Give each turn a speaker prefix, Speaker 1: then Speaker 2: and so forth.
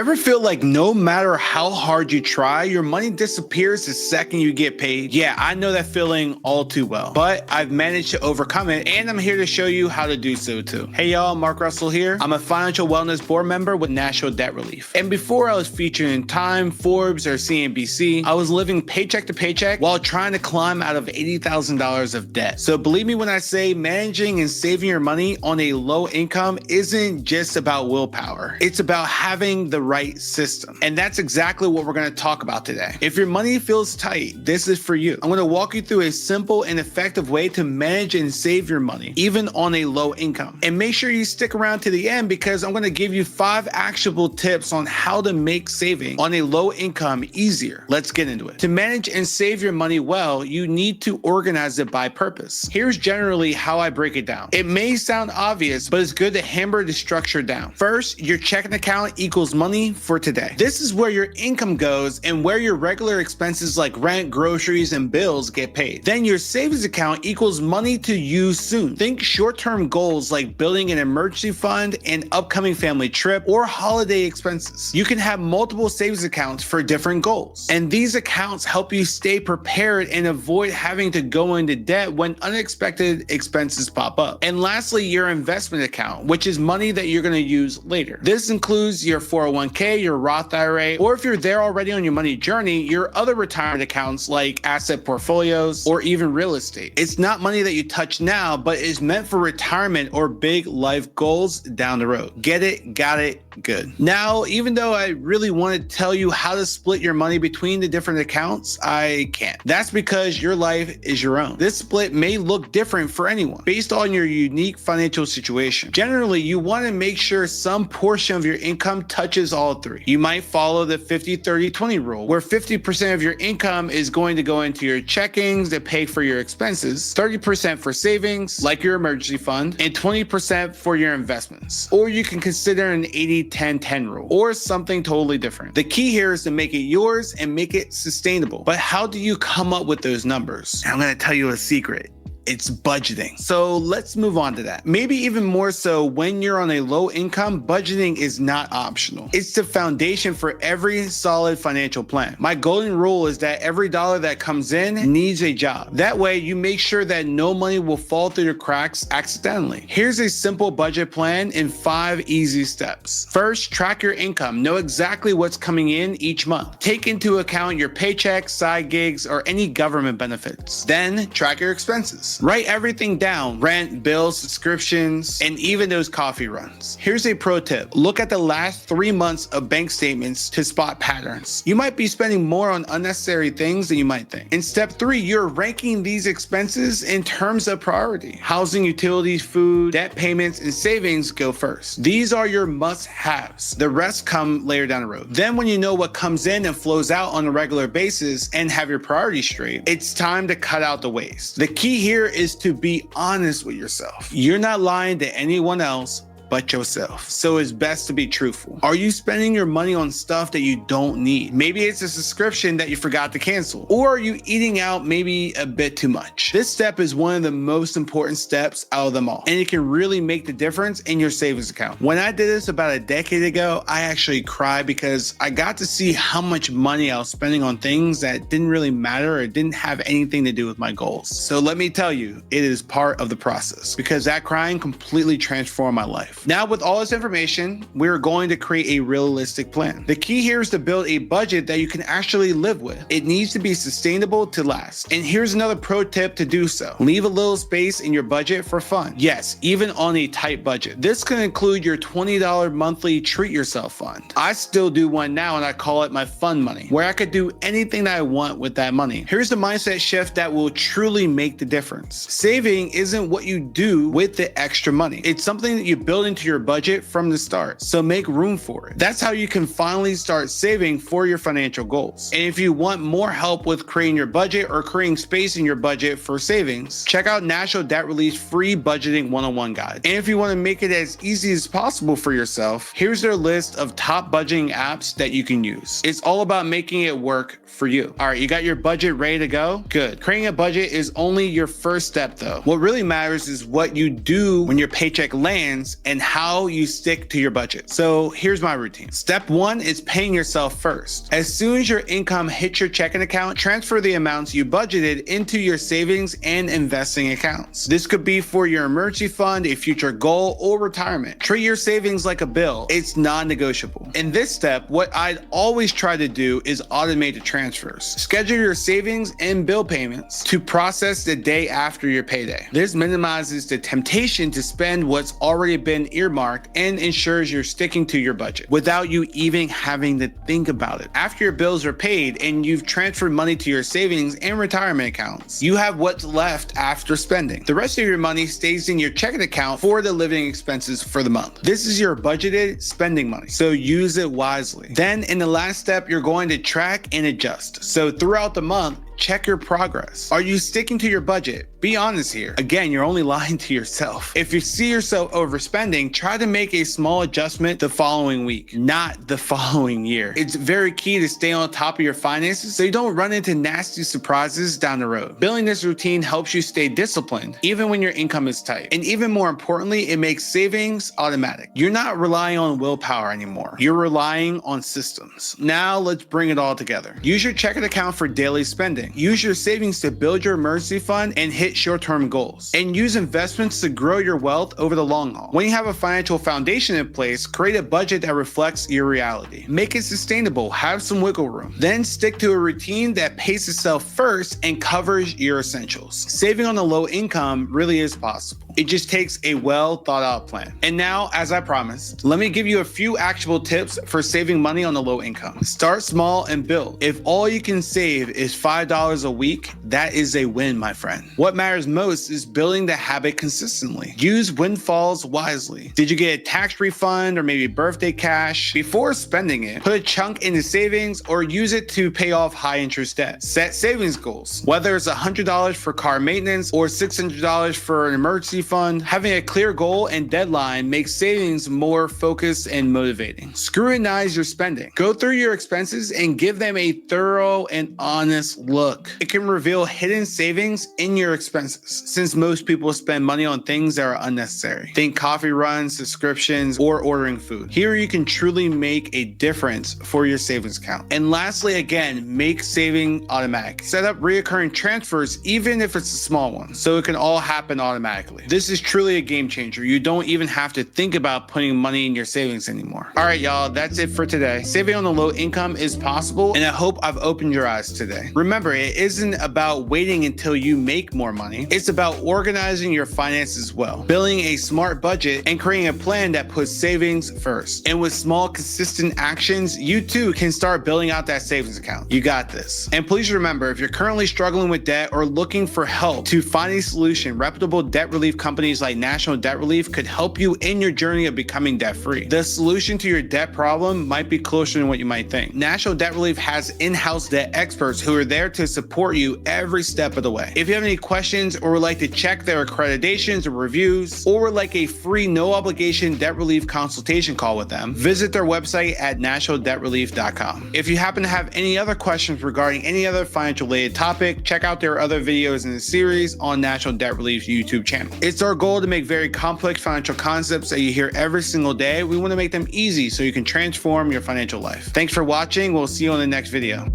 Speaker 1: Ever feel like no matter how hard you try, your money disappears the second you get paid? Yeah, I know that feeling all too well, but I've managed to overcome it, and I'm here to show you how to do so too. Hey y'all, Marc Russell here. I'm a financial wellness board member with National Debt Relief. And before I was featured in Time, Forbes, or CNBC, I was living paycheck to paycheck while trying to climb out of $80,000 of debt. So believe me when I say managing and saving your money on a low income isn't just about willpower. It's about having the right system. And that's exactly what we're going to talk about today. If your money feels tight, this is for you. I'm going to walk you through a simple and effective way to manage and save your money, even on a low income. And make sure you stick around to the end because I'm going to give you 5 actionable tips on how to make saving on a low income easier. Let's get into it. To manage and save your money well, you need to organize it by purpose. Here's generally how I break it down. It may sound obvious, but it's good to hammer the structure down. First, your checking account equals money for today. This is where your income goes and where your regular expenses like rent, groceries, and bills get paid. Then your savings account equals money to use soon. Think short-term goals like building an emergency fund, an upcoming family trip, or holiday expenses. You can have multiple savings accounts for different goals. And these accounts help you stay prepared and avoid having to go into debt when unexpected expenses pop up. And lastly, your investment account, which is money that you're going to use later. This includes your 401k, your Roth IRA, or if you're there already on your money journey, your other retirement accounts like asset portfolios or even real estate. It's not money that you touch now, but is meant for retirement or big life goals down the road. Get it? Got it? Good. Now, even though I really want to tell you how to split your money between the different accounts, I can't. That's because your life is your own. This split may look different for anyone based on your unique financial situation. Generally, you want to make sure some portion of your income touches all 3. You might follow the 50-30-20 rule, where 50% of your income is going to go into your checkings that pay for your expenses, 30% for savings, like your emergency fund, and 20% for your investments. Or you can consider an 80-10-10 rule, or something totally different. The key here is to make it yours and make it sustainable. But how do you come up with those numbers? I'm going to tell you a secret. It's budgeting. So let's move on to that. Maybe even more so when you're on a low income, budgeting is not optional. It's the foundation for every solid financial plan. My golden rule is that every dollar that comes in needs a job. That way you make sure that no money will fall through the cracks accidentally. Here's a simple budget plan in 5 easy steps. First, track your income. Know exactly what's coming in each month. Take into account your paychecks, side gigs, or any government benefits. Then track your expenses. Write everything down: rent, bills, subscriptions, and even those coffee runs. Here's a pro tip. Look at the last 3 months of bank statements to spot patterns. You might be spending more on unnecessary things than you might think. In step 3, you're ranking these expenses in terms of priority. Housing, utilities, food, debt payments, and savings go first. These are your must-haves. The rest come later down the road. Then when you know what comes in and flows out on a regular basis and have your priorities straight, it's time to cut out the waste. The key here is to be honest with yourself. You're not lying to anyone else but yourself. So it's best to be truthful. Are you spending your money on stuff that you don't need? Maybe it's a subscription that you forgot to cancel. Or are you eating out maybe a bit too much? This step is one of the most important steps out of them all. And it can really make the difference in your savings account. When I did this about a decade ago, I actually cried because I got to see how much money I was spending on things that didn't really matter or didn't have anything to do with my goals. So let me tell you, it is part of the process because that crying completely transformed my life. Now, with all this information, we're going to create a realistic plan. The key here is to build a budget that you can actually live with. It needs to be sustainable to last. And here's another pro tip to do so. Leave a little space in your budget for fun. Yes, even on a tight budget. This can include your $20 monthly treat yourself fund. I still do one now and I call it my fun money, where I could do anything that I want with that money. Here's the mindset shift that will truly make the difference. Saving isn't what you do with the extra money. It's something that you build into your budget from the start. So make room for it. That's how you can finally start saving for your financial goals. And if you want more help with creating your budget or creating space in your budget for savings, check out National Debt Relief's free budgeting 101 guide. And if you want to make it as easy as possible for yourself, here's their list of top budgeting apps that you can use. It's all about making it work for you. All right, you got your budget ready to go? Good. Creating a budget is only your first step though. What really matters is what you do when your paycheck lands, and and how you stick to your budget. So here's my routine. Step 1 is paying yourself first. As soon as your income hits your checking account, transfer the amounts you budgeted into your savings and investing accounts. This could be for your emergency fund, a future goal, or retirement. Treat your savings like a bill. It's non-negotiable. In this step, what I'd always try to do is automate the transfers. Schedule your savings and bill payments to process the day after your payday. This minimizes the temptation to spend what's already been earmarked and ensures you're sticking to your budget without you even having to think about it. After your bills are paid and you've transferred money to your savings and retirement accounts, you have what's left after spending. The rest of your money stays in your checking account for the living expenses for the month. This is your budgeted spending money, so use it wisely. Then in the last step, you're going to track and adjust. So throughout the month, check your progress. Are you sticking to your budget? Be honest here. Again, you're only lying to yourself. If you see yourself overspending, try to make a small adjustment the following week, not the following year. It's very key to stay on top of your finances so you don't run into nasty surprises down the road. Building this routine helps you stay disciplined, even when your income is tight. And even more importantly, it makes savings automatic. You're not relying on willpower anymore. You're relying on systems. Now let's bring it all together. Use your checking account for daily spending. Use your savings to build your emergency fund and hit short-term goals. And use investments to grow your wealth over the long haul. When you have a financial foundation in place, create a budget that reflects your reality. Make it sustainable, have some wiggle room. Then stick to a routine that pays itself first and covers your essentials. Saving on a low income really is possible. It just takes a well thought out plan. And now, as I promised, let me give you a few actionable tips for saving money on a low income. Start small and build. If all you can save is $5 a week, that is a win, my friend. What matters most is building the habit consistently. Use windfalls wisely. Did you get a tax refund or maybe birthday cash? Before spending it, put a chunk into savings or use it to pay off high interest debt. Set savings goals. Whether it's $100 for car maintenance or $600 for an emergency fund, having a clear goal and deadline makes savings more focused and motivating. Scrutinize your spending. Go through your expenses and give them a thorough and honest look. It can reveal hidden savings in your expenses, since most people spend money on things that are unnecessary. Think coffee runs, subscriptions, or ordering food. Here you can truly make a difference for your savings account. And lastly, again, make saving automatic. Set up recurring transfers, even if it's a small one, so it can all happen automatically. This is truly a game changer. You don't even have to think about putting money in your savings anymore. All right, y'all, that's it for today. Saving on a low income is possible, and I hope I've opened your eyes today. Remember, it isn't about waiting until you make more money. It's about organizing your finances well, building a smart budget, and creating a plan that puts savings first. And with small, consistent actions, you too can start building out that savings account. You got this. And please remember, if you're currently struggling with debt or looking for help to find a solution, reputable debt relief companies like National Debt Relief could help you in your journey of becoming debt-free. The solution to your debt problem might be closer than what you might think. National Debt Relief has in-house debt experts who are there to support you every step of the way. If you have any questions or would like to check their accreditations or reviews, or would like a free no obligation debt relief consultation call with them, visit their website at nationaldebtrelief.com. If you happen to have any other questions regarding any other financial related topic, check out their other videos in the series on National Debt Relief's YouTube channel. It's our goal to make very complex financial concepts that you hear every single day. We want to make them easy so you can transform your financial life. Thanks for watching. We'll see you on the next video.